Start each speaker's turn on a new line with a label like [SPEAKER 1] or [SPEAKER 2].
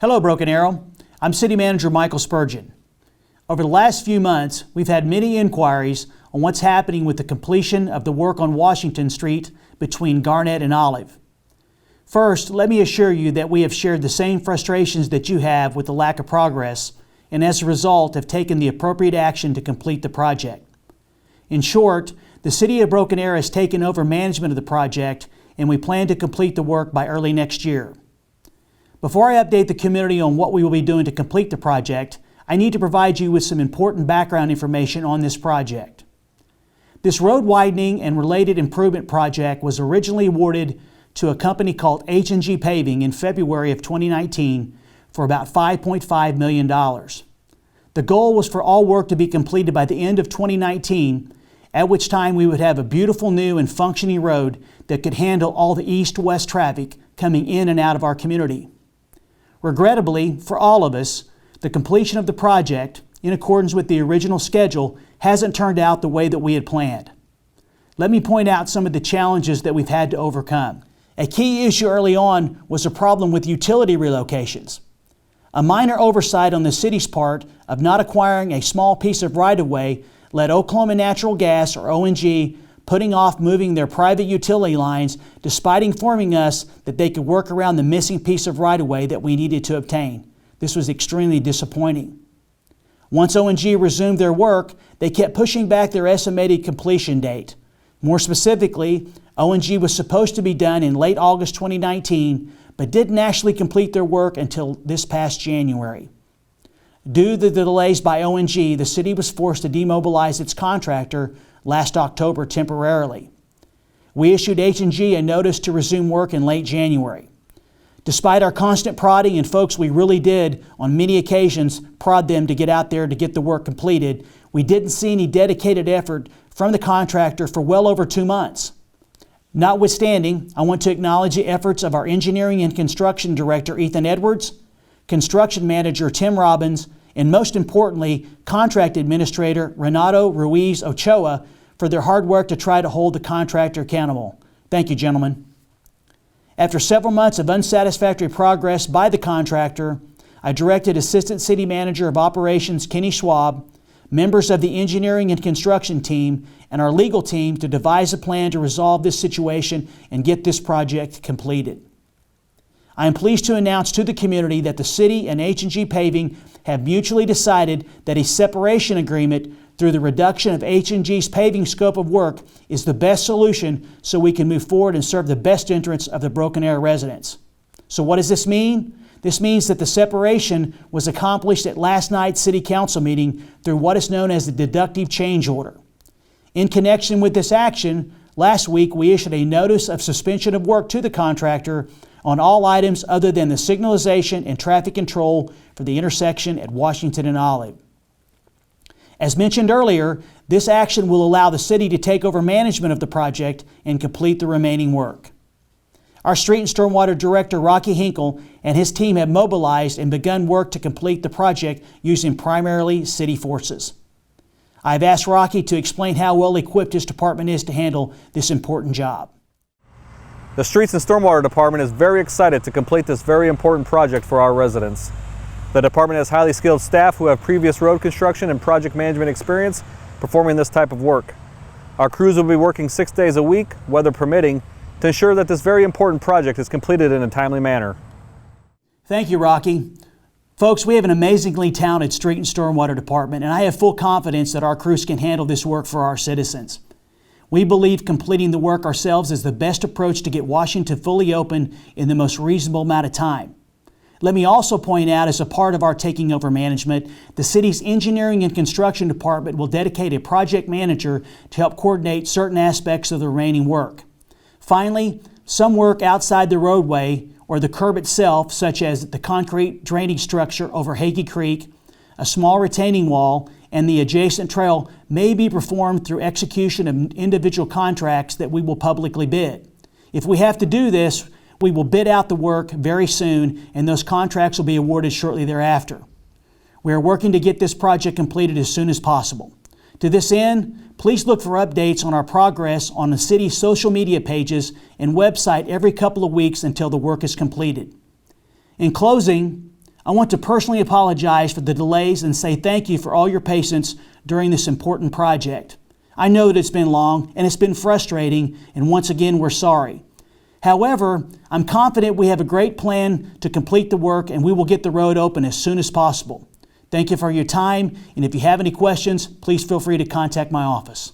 [SPEAKER 1] Hello, Broken Arrow. I'm City Manager Michael Spurgeon. Over the last few months, we've had many inquiries on what's happening with the completion of the work on Washington Street between Garnett and Olive. First, let me assure you that we have shared the same frustrations that you have with the lack of progress, and as a result have taken the appropriate action to complete the project. In short, the City of Broken Arrow has taken over management of the project, and we plan to complete the work by early next year. Before I update the community on what we will be doing to complete the project, I need to provide you with some important background information on this project. This road widening and related improvement project was originally awarded to a company called H&G Paving in February of 2019 for about $5.5 million. The goal was for all work to be completed by the end of 2019, at which time we would have a beautiful new and functioning road that could handle all the east-west traffic coming in and out of our community. Regrettably, for all of us, the completion of the project, in accordance with the original schedule, hasn't turned out the way that we had planned. Let me point out some of the challenges that we've had to overcome. A key issue early on was a problem with utility relocations. A minor oversight on the city's part of not acquiring a small piece of right-of-way led Oklahoma Natural Gas, or ONG, putting off moving their private utility lines despite informing us that they could work around the missing piece of right-of-way that we needed to obtain. This was extremely disappointing. Once ONG resumed their work, they kept pushing back their estimated completion date. More specifically, ONG was supposed to be done in late August 2019, but didn't actually complete their work until this past January. Due to the delays by ONG, the city was forced to demobilize its contractor last October temporarily. We issued H&G a notice to resume work in late January. Despite our constant prodding, and folks, we really did on many occasions prod them to get out there to get the work completed, we didn't see any dedicated effort from the contractor for well over 2 months. Notwithstanding, I want to acknowledge the efforts of our Engineering and Construction Director, Ethan Edwards, Construction Manager, Tim Robbins, and most importantly, Contract Administrator, Renato Ruiz Ochoa, for their hard work to try to hold the contractor accountable. Thank you, gentlemen. After several months of unsatisfactory progress by the contractor, I directed Assistant City Manager of Operations, Kenny Schwab, members of the engineering and construction team, and our legal team to devise a plan to resolve this situation and get this project completed. I am pleased to announce to the community that the city and H&G Paving have mutually decided that a separation agreement through the reduction of H&G's paving scope of work is the best solution so we can move forward and serve the best interests of the Broken Arrow residents. So what does this mean? This means that the separation was accomplished at last night's City Council meeting through what is known as the deductive change order. In connection with this action, last week we issued a notice of suspension of work to the contractor on all items other than the signalization and traffic control for the intersection at Washington and Olive. As mentioned earlier, this action will allow the city to take over management of the project and complete the remaining work. Our Street and Stormwater Director, Rocky Henkel, and his team have mobilized and begun work to complete the project using primarily city forces. I've asked Rocky to explain how well equipped his department is to handle this important job.
[SPEAKER 2] The Streets and Stormwater Department is very excited to complete this very important project for our residents. The department has highly skilled staff who have previous road construction and project management experience performing this type of work. Our crews will be working 6 days a week, weather permitting, to ensure that this very important project is completed in a timely manner.
[SPEAKER 1] Thank you, Rocky. Folks, we have an amazingly talented Street and Stormwater Department, and I have full confidence that our crews can handle this work for our citizens. We believe completing the work ourselves is the best approach to get Washington fully open in the most reasonable amount of time. Let me also point out, as a part of our taking over management, the city's Engineering and Construction Department will dedicate a project manager to help coordinate certain aspects of the remaining work. Finally, some work outside the roadway or the curb itself, such as the concrete drainage structure over Hagee Creek, a small retaining wall, and the adjacent trail may be performed through execution of individual contracts that we will publicly bid. If we have to do this, we will bid out the work very soon, and those contracts will be awarded shortly thereafter. We are working to get this project completed as soon as possible. To this end, please look for updates on our progress on the city's social media pages and website every couple of weeks until the work is completed. In closing, I want to personally apologize for the delays and say thank you for all your patience during this important project. I know that it's been long and it's been frustrating, and once again, we're sorry. However, I'm confident we have a great plan to complete the work and we will get the road open as soon as possible. Thank you for your time, and if you have any questions, please feel free to contact my office.